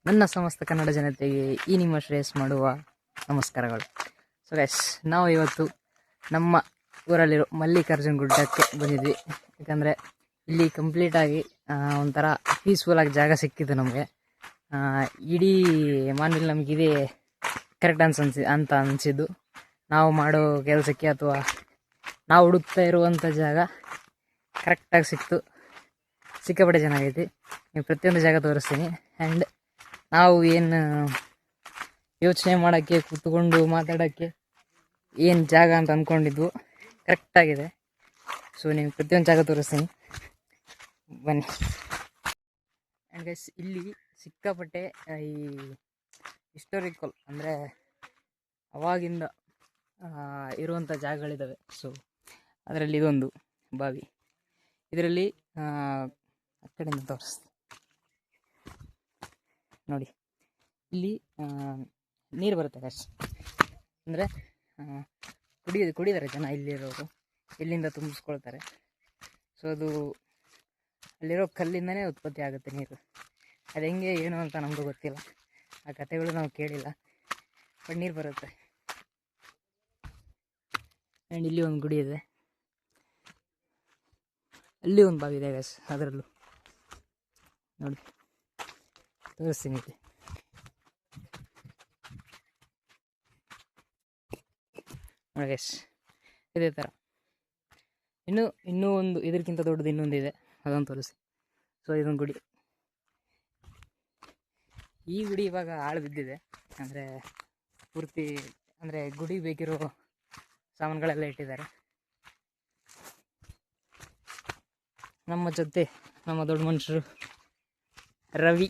ನನ್ನ ಸಮಸ್ತ ಕನ್ನಡ ಜನತೆಗೆ ಈ ನಿಮ್ಮ ಶ್ರೇಯಸ್ ಮಾಡುವ ನಮಸ್ಕಾರಗಳು. ಸೊ ಗೈಸ್, ನಾವು ಇವತ್ತು ನಮ್ಮ ಊರಲ್ಲಿರೋ ಮಲ್ಲಿಕಾರ್ಜುನ ಗುಡ್ಡಕ್ಕೆ ಬಂದಿದ್ವಿ. ಯಾಕಂದರೆ ಇಲ್ಲಿ ಕಂಪ್ಲೀಟಾಗಿ ಒಂಥರ ಪೀಸ್ಫುಲ್ಲಾಗಿ ಜಾಗ ಸಿಕ್ಕಿದ್ದು ನಮಗೆ. ಇಡೀ ಮಾನ್ವಿಲ್ ನಮಗಿದೇ ಕರೆಕ್ಟ್ ಅಂತ ಅನಿಸಿದ್ದು. ನಾವು ಮಾಡೋ ಕೆಲಸಕ್ಕೆ ಅಥವಾ ನಾವು ಹುಡುಕ್ತಾ ಇರುವಂಥ ಜಾಗ ಕರೆಕ್ಟಾಗಿ ಸಿಕ್ತು. ಸಿಕ್ಕಾಪಟ್ಟೆ ಚೆನ್ನಾಗೈತಿ. ನೀವು ಪ್ರತಿಯೊಂದು ಜಾಗ ತೋರಿಸ್ತೀನಿ. ಆ್ಯಂಡ್ ನಾವು ಏನು ಯೋಚನೆ ಮಾಡೋಕ್ಕೆ, ಕೂತ್ಕೊಂಡು ಮಾತಾಡೋಕ್ಕೆ ಏನು ಜಾಗ ಅಂತ ಅಂದ್ಕೊಂಡಿದ್ವು ಕರೆಕ್ಟಾಗಿದೆ. ಸೊ ನೀವು ಪ್ರತಿಯೊಂದು ಜಾಗ ತೋರಿಸ್ತೀನಿ, ಬನ್ನಿ. ಆ್ಯಂಡ್ ಗೈಸ್, ಇಲ್ಲಿ ಸಿಕ್ಕಾಪಟ್ಟೆ ಈ ಹಿಸ್ಟೋರಿಕಲ್ ಅಂದರೆ ಅವಾಗಿಂದ ಇರುವಂಥ ಜಾಗಗಳಿದ್ದಾವೆ. ಸೊ ಅದರಲ್ಲಿ ಇದೊಂದು ಬಾವಿ. ಇದರಲ್ಲಿ ಆ ಕಡೆಯಿಂದ ತೋರಿಸ್ತೀನಿ ನೋಡಿ. ಇಲ್ಲಿ ನೀರು ಬರುತ್ತೆ ಗೈಸ್. ಅಂದರೆ ಕುಡಿತಾರೆ ಜನ ಇಲ್ಲಿರೋರು, ಇಲ್ಲಿಂದ ತುಂಬಿಸ್ಕೊಳ್ತಾರೆ. ಸೊ ಅದು ಅಲ್ಲಿರೋ ಕಲ್ಲಿಂದನೇ ಉತ್ಪತ್ತಿ ಆಗುತ್ತೆ ನೀರು. ಅದು ಹೆಂಗೆ ಏನು ಅಂತ ನಮಗೂ ಗೊತ್ತಿಲ್ಲ, ಆ ಕಥೆಗಳು ನಾವು ಕೇಳಿಲ್ಲ, ಬಟ್ ನೀರು ಬರುತ್ತೆ. ಆ್ಯಂಡ್ ಇಲ್ಲಿ ಒಂದು ಗುಡಿ ಇದೆ, ಅಲ್ಲಿ ಒಂದು ಬಾವಿ ಇದೆ ಗೈಸ್. ಅದರಲ್ಲೂ ನೋಡಿ ತೋರಿಸ್ತೀನಿ ಇಲ್ಲಿ. ನೋಡಿ ಗೈಸ್, ಇದೇ ಥರ ಇನ್ನೂ ಒಂದು ಇದಕ್ಕಿಂತ ದೊಡ್ಡದು ಇನ್ನೊಂದು ಇದೆ, ಅದೊಂದು ತೋರಿಸಿ. ಸೊ ಇದೊಂದು ಗುಡಿ. ಈ ಗುಡಿ ಇವಾಗ ಹಾಳು ಬಿದ್ದಿದೆ. ಅಂದರೆ ಪೂರ್ತಿ ಅಂದರೆ ಗುಡಿ ಬೇಕಿರೋ ಸಾಮಾನುಗಳೆಲ್ಲ ಇಟ್ಟಿದ್ದಾರೆ. ನಮ್ಮ ಜೊತೆ ನಮ್ಮ ದೊಡ್ಡ ಮನುಷ್ಯರು ರವಿ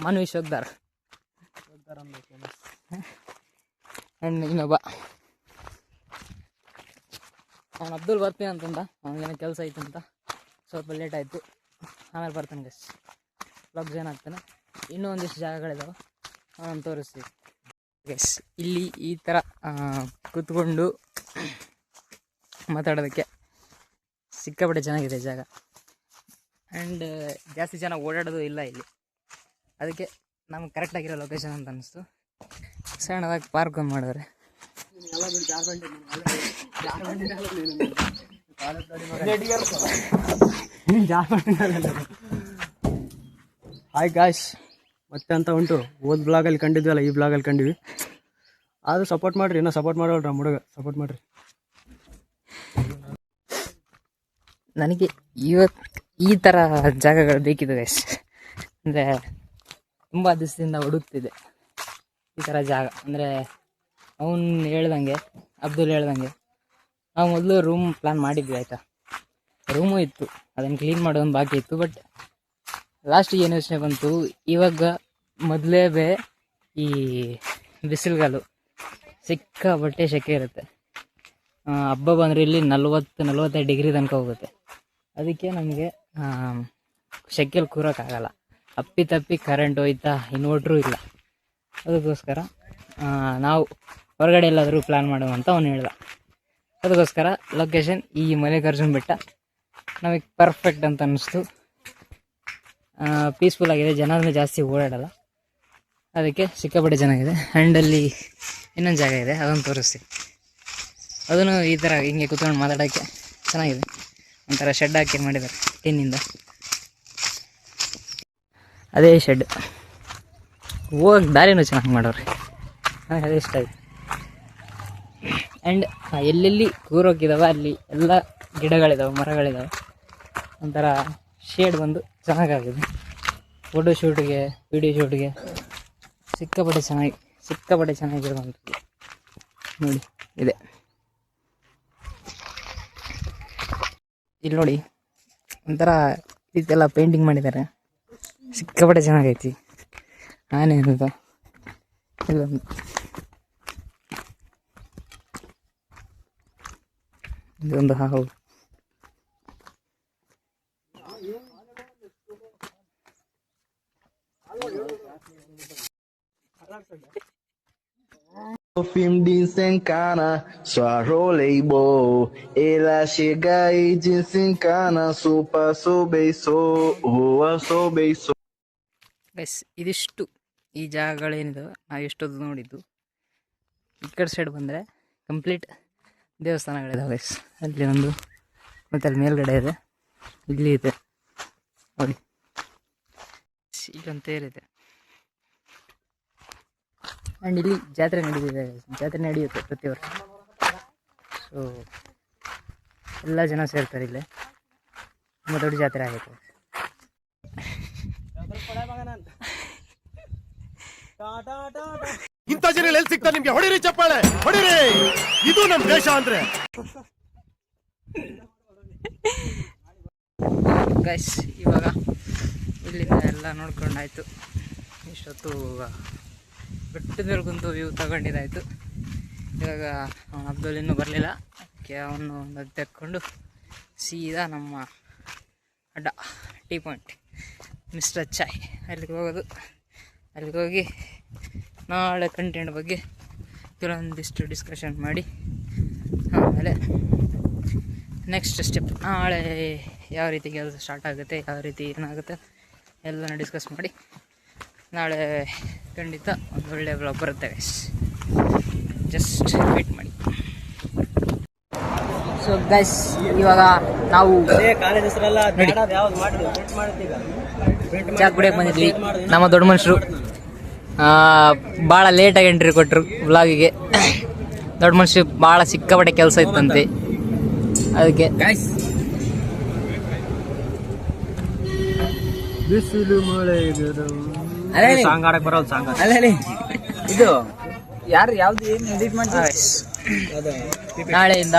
ಮನುಷ್ಯೋದ್ದಾರ ಆ್ಯಂಡ್ ಇನ್ನೊಬ್ಬ ಅವನು ಅಬ್ದುಲ್ ಬರ್ತೀನಿ ಅಂತಂದ. ಅವನಿಗೇನೋ ಕೆಲಸ ಐತಂತ, ಸ್ವಲ್ಪ ಲೇಟ್ ಆಯಿತು. ಆಮೇಲೆ ಬರ್ತಾನೆ ಗೈಸ್, ಬ್ಲಾಗ್ ಜಾಯ್ನ್ ಆಗ್ತಾನೆ. ಇನ್ನೂ ಒಂದಿಷ್ಟು ಜಾಗಗಳಿದಾವೆ, ಅವನು ತೋರಿಸ್ತೀವಿ ಗೈಸ್. ಇಲ್ಲಿ ಈ ಥರ ಕೂತ್ಕೊಂಡು ಮಾತಾಡೋದಕ್ಕೆ ಸಿಕ್ಕಾಪಟ್ಟೆ ಚೆನ್ನಾಗಿದೆ ಜಾಗ. ಆ್ಯಂಡ್ ಜಾಸ್ತಿ ಜನ ಓಡಾಡೋದು ಇಲ್ಲ ಇಲ್ಲಿ, ಅದಕ್ಕೆ ನಮ್ಗೆ ಕರೆಕ್ಟಾಗಿರೋ ಲೊಕೇಶನ್ ಅಂತ ಅನ್ನಿಸ್ತು. ಸಣ್ಣದಾಗಿ ಪಾರ್ಕ್ ಒಂದು ಮಾಡಿದ್ರೆ. ಹಾಯ್ ಗಾಯ್ಸ್, ಮತ್ತೆ ಅಂತ ಉಂಟು. ಓದ್ ಬ್ಲಾಗಲ್ಲಿ ಕಂಡಿದ್ವಲ್ಲ, ಈ ಬ್ಲಾಗಲ್ಲಿ ಕಂಡಿವಿ. ಆದರೂ ಸಪೋರ್ಟ್ ಮಾಡಿರಿ, ಇನ್ನೂ ಸಪೋರ್ಟ್ ಮಾಡೋಳ್ರಿ ನಮ್ಮ ಹುಡುಗ, ಸಪೋರ್ಟ್ ಮಾಡಿರಿ. ನನಗೆ ಇವತ್ತು ಈ ಥರ ಜಾಗಗಳು ಬೇಕಿದೆ ಗೈಸ್. ಅಂದರೆ ತುಂಬ ದಿವಸದಿಂದ ಹುಡುಕ್ತಿದ್ದೆ ಈ ಥರ ಜಾಗ. ಅಂದರೆ ಅವನು ಹೇಳ್ದಂಗೆ, ಅಬ್ದುಲ್ ಹೇಳ್ದಂಗೆ, ನಾವು ಮೊದಲು ರೂಮ್ ಪ್ಲ್ಯಾನ್ ಮಾಡಿದ್ವಿ ಆಯಿತಾ. ರೂಮು ಇತ್ತು, ಅದನ್ನು ಕ್ಲೀನ್ ಮಾಡೋದು ಬಾಕಿ ಇತ್ತು. ಬಟ್ ಲಾಸ್ಟಿಗೆ ಏನು ಯೋಚನೆ ಬಂತು, ಇವಾಗ ಮೊದಲೇ ಈ ಬಿಸಿಲುಗಾಲು ಸಿಕ್ಕಾಪಟ್ಟೆ ಸೆಕೆ ಇರುತ್ತೆ. ಹಬ್ಬ ಬಂದರೆ ಇಲ್ಲಿ 40-45 ಡಿಗ್ರಿ ತನಕ ಹೋಗುತ್ತೆ. ಅದಕ್ಕೆ ನಮಗೆ ಸೆಕೆಯಲ್ಲಿ ಕೂರೋಕ್ಕಾಗಲ್ಲ. ಅಪ್ಪಿ ಕರೆಂಟ್ ಹೋಯ್ತಾ, ಇನ್ವರ್ಟ್ರೂ ಇಲ್ಲ. ಅದಕ್ಕೋಸ್ಕರ ನಾವು ಹೊರಗಡೆ ಎಲ್ಲಾದರೂ ಪ್ಲ್ಯಾನ್ ಮಾಡುವ ಅಂತ ಅವನು ಹೇಳ್ದ. ಅದಕ್ಕೋಸ್ಕರ ಲೊಕೇಶನ್ ಈ ಮಲ್ಲಿಕಾರ್ಜುನ ಬೆಟ್ಟ ನಮಗೆ ಪರ್ಫೆಕ್ಟ್ ಅಂತ ಅನ್ನಿಸ್ತು. ಪೀಸ್ಫುಲ್ ಆಗಿದೆ, ಜನರೇ ಜಾಸ್ತಿ ಓಡಾಡಲ್ಲ, ಅದಕ್ಕೆ ಸಿಕ್ಕಾಪಟ್ಟೆ ಚೆನ್ನಾಗಿದೆ. ಆ್ಯಂಡ್ ಅಲ್ಲಿ ಇನ್ನೊಂದು ಜಾಗ ಇದೆ, ಅದನ್ನು ತೋರಿಸ್ತೀವಿ. ಅದನ್ನು ಈ ಥರ ಹಿಂಗೆ ಕೂತ್ಕೊಂಡು ಮಾತಾಡೋಕ್ಕೆ ಚೆನ್ನಾಗಿದೆ. ಒಂಥರ ಶೆಡ್ ಹಾಕಿ ಮಾಡಿದ್ದಾರೆ ಟಿನ್ನಿಂದ, ಅದೇ ಶೆಡ್. ಹೋಗಕ್ಕೆ ದಾರಿನೂ ಚೆನ್ನಾಗಿ ಮಾಡೋರಿ, ನನಗೆ ಅದೇ ಇಷ್ಟ ಆಯಿತು. ಆ್ಯಂಡ್ ಎಲ್ಲೆಲ್ಲಿ ಕೂರೋಕ್ಕಿದ್ದಾವೆ ಅಲ್ಲಿ ಎಲ್ಲ ಗಿಡಗಳಿದ್ದಾವೆ, ಮರಗಳಿದ್ದಾವೆ. ಒಂಥರ ಶೇಡ್ ಬಂದು ಚೆನ್ನಾಗಾಗಿದೆ. ಫೋಟೋ ಶೂಟಿಗೆ, ವಿಡಿಯೋ ಶೂಟಿಗೆ ಸಿಕ್ಕಾಪಟ್ಟೆ ಚೆನ್ನಾಗಿರುವಂಥದ್ದು ನೋಡಿ ಇದೆ. ಇಲ್ಲಿ ನೋಡಿ ಒಂಥರ ಇದೆಲ್ಲ ಪೇಂಟಿಂಗ್ ಮಾಡಿದ್ದಾರೆ, ಸಿಕ್ಕಾಪಟ್ಟೆ ಚೆನ್ನಾಗೈತಿ. ಆನೇನದು ಇಲ್ಲೊಂದು ಇದೊಂದು ಹಾವು. Film desencana, sua rolleibol. Ela chega e desencana, sopa, sou beiço, rua, sou beiço. Guys ಇದಿಷ್ಟು ಈ ಜಾಗಗಳೇನಿದಾವೆ ನಾವು ಎಷ್ಟೊತ್ತು ನೋಡಿದ್ದು. ಈ ಕಡೆ ಸೈಡ್ ಬಂದರೆ ಕಂಪ್ಲೀಟ್ ದೇವಸ್ಥಾನಗಳಿದಾವೆ ಗೈಸ್. ಅಲ್ಲಿ ಒಂದು ಮತ್ತು ಅಲ್ಲಿ ಮೇಲ್ಗಡೆ ಇದೆ, ಇಲ್ಲಿ ಇದೆ ನೋಡಿ, ಇಲ್ಲೊಂದು ತೇರಿದೆ. ಆ್ಯಂಡ್ ಇಲ್ಲಿ ಜಾತ್ರೆ ನಡೀತಿದೆ, ಜಾತ್ರೆ ನಡೆಯುತ್ತೆ ಪ್ರತಿ ವರ್ಷ. ಸೊ ಎಲ್ಲ ಜನ ಸೇರ್ತಾರೆ ಇಲ್ಲೇ, ತುಂಬ ದೊಡ್ಡ ಜಾತ್ರೆ ಆಗುತ್ತೆ. ಇಂಥ ಜನ ಎಲ್ಲಿ ಸಿಗ್ತಾರೆ ನಿಮ್ಗೆ? ಹೊಡಿರಿ ಚಪ್ಪಾಳೆ, ಹೊಡಿರಿ, ಇದು ನಮ್ ದೇಶ ಅಂದ್ರೆ. ಗೈಸ್ ಇವಾಗ ಇಲ್ಲಿಂದ ಎಲ್ಲ ನೋಡ್ಕೊಂಡಾಯ್ತು. ಇಷ್ಟೊತ್ತು ಬೆಟ್ಟದ ಮೇಲೆ ಕುಂತು ವ್ಯೂ ತಗೊಂಡಿದ್ದಾಯಿತು. ಇವಾಗ ಅಬ್ದುಲ್ ಇನ್ನೂ ಬರಲಿಲ್ಲ, ಅದಕ್ಕೆ ಅವನು ಒಂದು ತೆಕ್ಕೊಂಡು ಸೀದಾ ನಮ್ಮ ಅಡ್ಡ ಟೀ ಪಾಯಿಂಟ್ ಮಿಸ್ಟರ್ ಚಾಯ್ ಅಲ್ಲಿಗೆ ಹೋಗೋದು. ಅಲ್ಲಿಗೆ ಹೋಗಿ ನಾಳೆ ಕಂಟೆಂಟ್ ಬಗ್ಗೆ ಕೆಲವೊಂದಿಷ್ಟು ಡಿಸ್ಕಷನ್ ಮಾಡಿ ಆಮೇಲೆ ನೆಕ್ಸ್ಟ್ ಸ್ಟೆಪ್ ನಾಳೆ ಯಾವ ರೀತಿ ಕೆಲಸ ಸ್ಟಾರ್ಟ್ ಆಗುತ್ತೆ, ಯಾವ ರೀತಿ ಏನಾಗುತ್ತೆ ಎಲ್ಲನೂ ಡಿಸ್ಕಸ್ ಮಾಡಿ ನಾಳೆ ಖಂಡಿತ ಒಂದು ಒಳ್ಳೆಯ ಬ್ಲಾಗ್ ಬರುತ್ತೆ ಗೈಸ್. ಜಸ್ಟ್ ವೇಟ್ ಮಾಡಿ. ಸೊ ಗೈಸ್ ಇವಾಗ ನಾವು ಕಾಲೇಜ್ ಹೆಸರೆಲ್ಲ ಚಾ ಕುಡಿಯೋಕೆ ಬಂದಿದ್ವಿ. ನಮ್ಮ ದೊಡ್ಡ ಮನುಷ್ಯರು ಭಾಳ ಲೇಟಾಗಿ ಎಂಟ್ರಿ ಕೊಟ್ಟರು ವ್ಲಾಗಿಗೆ. ದೊಡ್ಡ ಮನುಷ್ಯರು ಭಾಳ ಸಿಕ್ಕಾಪಟ್ಟೆ ಕೆಲಸ ಇತ್ತಂತೆ, ಅದಕ್ಕೆ ಬಿಸಿಲು ಮಳೆ ಸಾಂಗ್ ಆಡಕ್ ಬರೋದು ಸಾಂಗ್ ಇದು ಯಾರು ಯಾವ್ದು ಏನು ಎಡಿಟ್ ಮಾಡ್ತಾರೆ. ನಾಳೆಯಿಂದ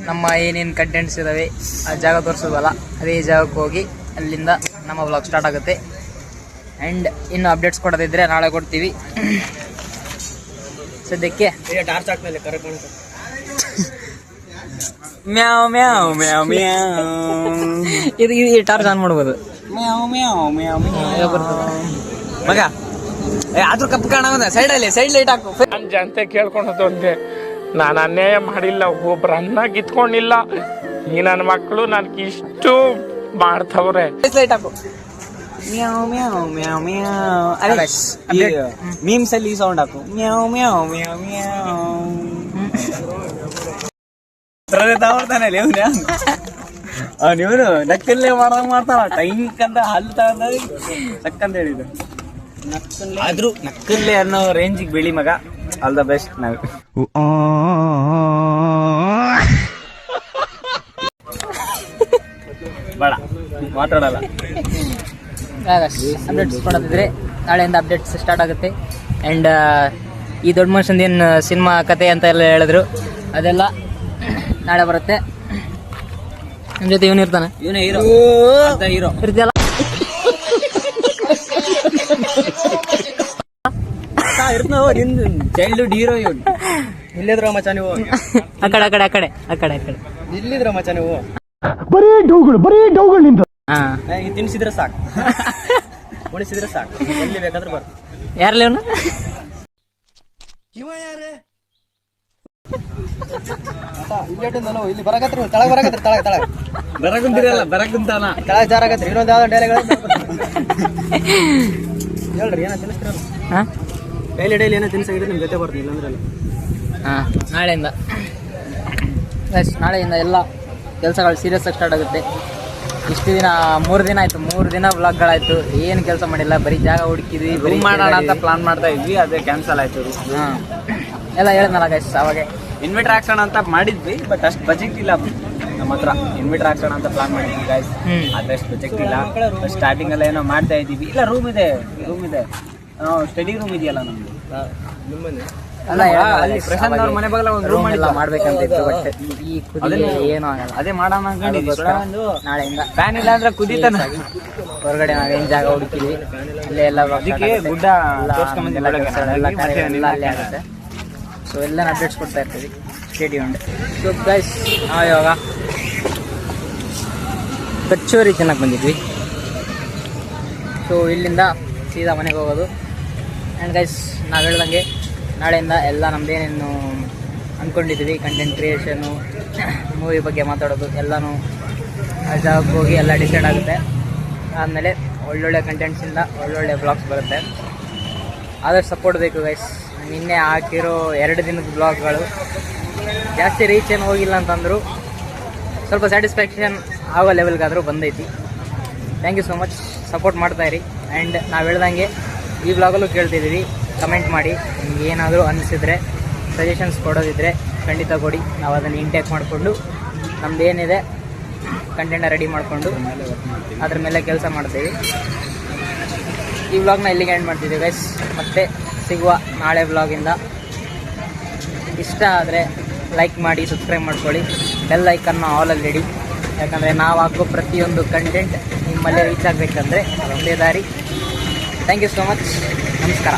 ನಮ್ಮ ಏನೇನು ಕಂಟೆಂಟ್ಸ್ ಇದಾವೆ ಆ ಜಾಗ ತೋರಿಸೋದಲ್ಲ, ಅದೇ ಜಾಗಕ್ಕೆ ಹೋಗಿ ಅಲ್ಲಿಂದ ನಮ್ಮ ವ್ಲಾಗ್ ಸ್ಟಾರ್ಟ್ ಆಗುತ್ತೆ. ಆ್ಯಂಡ್ ಇನ್ನು ಅಪ್ಡೇಟ್ಸ್ ಕೊಡೋದಿದ್ರೆ ನಾಳೆ ಕೊಡ್ತೀವಿ. ಸದ್ಯಕ್ಕೆ ಟಾರ್ಚ್ ಹಾಕ್ಮೇಲೆ ಕರೆಕ್ಟ್ ಕಾಣುತ್ತೆ. ಮ್ಯಾವ್ ಮ್ಯಾವ್ ಮ್ಯಾವ್ ಮ್ಯಾವ್ ಇದು ಟಾರ್ಚ್ ಆನ್ ಮಾಡ್ಬೋದು. ಮ್ಯಾವ್ ಮ್ಯಾವ್ ಮ್ಯಾವ್ ಮ್ಯಾವ್ ಮಗ ಆದ್ರೂ ಕಪ್ಪು ಕಾಣೋದ ಸೈಡಲ್ಲಿ ಸೈಡ್ ಲೈಟ್ ಹಾಕು. ನಾನು ಜನತೆ ಕೇಳ್ಕೊಳೋದು ಒಂದೇ, ನಾನು ಅನ್ಯಾಯ ಮಾಡಿಲ್ಲ, ಒಬ್ರು ಅನ್ನ ಕಿತ್ಕೊಂಡಿಲ್ಲ. ಈ ನನ್ನ ಮಕ್ಕಳು ನನ್ಗೆ ಇಷ್ಟು ಮಾಡ್ತವ್ರೆ. ಲೈಟ್ ಹಾಕು. ಮ್ಯಾವ್ ಮ್ಯಾವ್ ಮ್ಯಾವ್ ಮ್ಯಾವ್ ಮೀಮ್ಸ್ ಅಲ್ಲಿ ಸೌಂಡ್ ಹಾಕು. ಮ್ಯಾವ್ ಮ್ಯಾವ್ ಮ್ಯಾವ್ ಮ್ಯಾವ್. ಇವನು ನಕ್ಕಲ್ಲೇ ಮಾಡ್ದಂಗ ಮಾಡ್ತಾಳ, ಟೈಂಕ್ ಅಂತ ಹಲ್ಲು ತಗೊಂಡ ನಕ್ಕಂತ ಹೇಳಿದ್ರು. ಆದ್ರೂ ನಕ್ಕಲ್ಲೇ ಅನ್ನೋ ರೇಂಜಿಗೆ ಬೆಳಿ ಮಗ. All the best. ನಾವು ಬೇಡ ಮಾತಾಡಲ್ಲ. ಅಪ್ಡೇಟ್ಸ್ ಕೊಡೋದಿದ್ರೆ ನಾಳೆಯಿಂದ ಅಪ್ಡೇಟ್ಸ್ ಸ್ಟಾರ್ಟ್ ಆಗುತ್ತೆ. ಆ್ಯಂಡ್ ಈ ದೊಡ್ಡ ಮನುಷ್ಯಂದು ಏನು ಸಿನಿಮಾ ಕತೆ ಅಂತ ಎಲ್ಲ ಹೇಳಿದ್ರು ಅದೆಲ್ಲ ನಾಳೆ ಬರುತ್ತೆ. ನಿಮ್ಮ ಜೊತೆ ಇವನು ಇರ್ತಾನೆ, ಇವನೇ ಹೀರೋ ಹೀರೋ ಇರ್ತಿಯಲ್ಲ. ಇರ್ತಾವ ನಿಂದು ಚೈಲ್ಡ್ಹುಡ್ ಹೀರೋ ಇವನು. ಇಲ್ಲಿದ್ರ ಮಚ್ಚ ನೀವು, ಆ ಕಡೆ ಆ ಕಡೆ ಆ ಕಡೆ ಆ ಕಡೆ ಆ ಕಡೆ ಇಲ್ಲಿದ್ರ ಮಚ್ಚ ನೀವು. ಬರೀ ಡೌಗಳು ನಿಂತ. ಹಾಂ ಈಗ ತಿನ್ಸಿದ್ರೆ ಸಾಕು, ಉಣಿಸಿದ್ರೆ ಸಾಕು, ಎಲ್ಲಿ ಬೇಕಾದ್ರೆ ಬರ್. ಯಾರಲ್ಲ ಇವನು? ಇಲ್ಲಿ ಬರಕತ್ರಿ, ತಳಗ ಬರಕತ್ರಿ, ತಳಗ ತಳಗ ಬರಕುಂತಿರಲ್ಲ, ಬರಕುಂತಾನ ತಳಗ ಜಾರಕತ್ರಿ. ಇನ್ನೊಂದು ಯಾವ್ದು ಡೈಲಾಗ್ ಹೇಳ್ರಿ, ಏನೋ ತಿನ್ನಿಸ್ತಿರಲ್ಲ. ಹಾಂ ಡೈಲಿ ಏನೋ ತಿನ್ಸಾಗಿದ್ರೆ ನಿಮ್ ಜೊತೆ ಬರ್ತೀನಿ, ಇಲ್ಲಾಂದ್ರೆ ಅಲ್ಲ. ಹಾಂ ನಾಳೆಯಿಂದ ನಾಳೆಯಿಂದ ಎಲ್ಲ ಕೆಲಸಗಳು ಸೀರಿಯಸ್ ಆಗಿ ಸ್ಟಾರ್ಟ್ ಆಗುತ್ತೆ. ಇಷ್ಟು ದಿನ 3 ದಿನ ಆಯಿತು, 3 ದಿನ ವ್ಲಾಗ್ಗಳಾಯಿತು, ಏನು ಕೆಲಸ ಮಾಡಿಲ್ಲ, ಬರೀ ಜಾಗ ಹುಡುಕಿದ್ವಿ, ಬರೀ ಮಾಡೋಣ ಅಂತ ಪ್ಲಾನ್ ಮಾಡ್ತಾ ಇದ್ವಿ, ಅದೇ ಕ್ಯಾನ್ಸಲ್ ಆಯ್ತು. ಹಾಂ ಎಲ್ಲ ಹೇಳಿದ್ನಲ್ಲ ಗೈಸ್ ಅವಾಗ. ಇನ್ವಿಟರ್ ಹಾಕ್ಸೋಣ ಅಂತ ಮಾಡಿದ್ವಿ, ಬಟ್ ಅಷ್ಟು ಬಜೆಟ್ ಇಲ್ಲ ನಮ್ಮ ಹತ್ರ. ಇನ್ವಿಟರ್ ಹಾಕ್ಸೋಣ ಅಂತ ಪ್ಲಾನ್ ಮಾಡಿದ್ವಿ ಗೈಸ್, ಆದ್ರೆ ಅಷ್ಟು ಬಜೆಟ್ ಇಲ್ಲ. ಸ್ಟಾರ್ಟಿಂಗ್ ಎಲ್ಲ ಏನೋ ಮಾಡ್ತಾ ಇದ್ದೀವಿ. ಇಲ್ಲ ರೂಮ್ ಇದೆ, ಸ್ಟಡಿ ರೂಮ್ ಇದೆಯಲ್ಲ ನಮ್ದು. ಪ್ರಶಾಂತ್ ಅವ್ರ ಮನೆ ಬಾಗಲ ಒಂದು ರೂಮ್ ಎಲ್ಲ ಮಾಡ್ಬೇಕಂತಿತ್ತು, ಬಟ್ ಈ ಕುದಿಲಿ ಏನೂ ಆಗಲ್ಲ. ಅದೇ ಮಾಡೋಣ ಅನ್ಕೊಂಡಿದ್ವಿ. ನಾಳೆಯಿಂದ ಫ್ಯಾನ್ ಇಲ್ಲ ಅಂದ್ರೆ ಕುದೀತಾನ. ಹೊರಗಡೆ ನಾವೇನು ಜಾಗ ಹುಡುಕಿದ್ವಿ, ಅಲ್ಲೇ ಎಲ್ಲ ಅದಕ್ಕೆ ಗುಡ್ಡ ಎಲ್ಲ ಅಲ್ಲೇ ಆಗುತ್ತೆ. ಸೊ ಎಲ್ಲ ಅಪ್ಡೇಟ್ಸ್ ಕೊಡ್ತಾ ಇರ್ತೀವಿ, ಸ್ಟೇಡಿಯಂ. ಸೊ ಗೈಸ್ ನಾವು ಇವಾಗ ಕಚೋರಿ ತಿನ್ನಕ್ಕೆ ಬಂದಿದ್ವಿ. ಸೊ ಇಲ್ಲಿಂದ ಸೀದಾ ಮನೆಗೆ ಹೋಗೋದು. ಆ್ಯಂಡ್ ಗೈಸ್ ನಾವು ಹೇಳ್ದಂಗೆ ನಾಳೆಯಿಂದ ಎಲ್ಲ ನಮ್ಮದೇನೇನು ಅಂದ್ಕೊಂಡಿದ್ದೀವಿ, ಕಂಟೆಂಟ್ ಕ್ರಿಯೇಷನು, ಮೂವಿ ಬಗ್ಗೆ ಮಾತಾಡೋದು ಎಲ್ಲನೂ ಆ ಜಾಗಕ್ಕೆ ಹೋಗಿ ಎಲ್ಲ ಡಿಸೈಡ್ ಆಗುತ್ತೆ. ಆದಮೇಲೆ ಒಳ್ಳೊಳ್ಳೆ ಕಂಟೆಂಟ್ಸಿಂದ ಒಳ್ಳೊಳ್ಳೆ ಬ್ಲಾಗ್ಸ್ ಬರುತ್ತೆ. ಆದಷ್ಟು ಸಪೋರ್ಟ್ ಬೇಕು ಗೈಸ್. ನಿನ್ನೆ ಹಾಕಿರೋ 2 ದಿನದ ಬ್ಲಾಗ್ಗಳು ಜಾಸ್ತಿ ರೀಚ್ ಏನು ಹೋಗಿಲ್ಲ ಅಂತಂದರು, ಸ್ವಲ್ಪ ಸ್ಯಾಟಿಸ್ಫ್ಯಾಕ್ಷನ್ ಆಗೋ ಲೆವೆಲ್ಗಾದರೂ ಬಂದೈತಿ. Thank you so much, support ಮಾಡ್ತಾಯಿರಿ. ಆ್ಯಂಡ್ ನಾವು ಹೇಳ್ದಂಗೆ ಈ ಬ್ಲಾಗಲ್ಲೂ ಕೇಳ್ತಿದ್ದೀವಿ, ಕಮೆಂಟ್ ಮಾಡಿ. ನಿಮ್ಗೆ ಏನಾದರೂ ಅನಿಸಿದರೆ, ಸಜೆಷನ್ಸ್ ಕೊಡೋದಿದ್ದರೆ ಖಂಡಿತ ಕೊಡಿ. ನಾವು ಅದನ್ನು ಇಂಟೇಕ್ ಮಾಡಿಕೊಂಡು ನಮ್ದು ಏನಿದೆ ಕಂಟೆಂಟ್ನ ರೆಡಿ ಮಾಡಿಕೊಂಡು ಅದ್ರ ಮೇಲೆ ಕೆಲಸ ಮಾಡ್ತೀವಿ. ಈ ವ್ಲಾಗ್ನ ಇಲ್ಲಿಗೆ ಎಂಡ್ ಮಾಡ್ತಿದ್ದೀವಿ ಗೈಸ್. ಮತ್ತೆ ಸಿಗುವ ನಾಳೆ ವ್ಲಾಗಿಂದ. ಇಷ್ಟ ಆದರೆ ಲೈಕ್ ಮಾಡಿ, ಸಬ್ಸ್ಕ್ರೈಬ್ ಮಾಡ್ಕೊಳ್ಳಿ, ಬೆಲ್ ಐಕನ್ನ ಆಲಲ್ಲಿ ಇಡಿ. ಯಾಕಂದರೆ ನಾವು ಹಾಕೋ ಪ್ರತಿಯೊಂದು ಕಂಟೆಂಟ್ ನಿಮ್ಮಲ್ಲೇ ರೀಚ್ ಆಗಬೇಕಂದ್ರೆ ಅದೊಂದೇ ದಾರಿ. Thank you so much. ನಮಸ್ಕಾರ.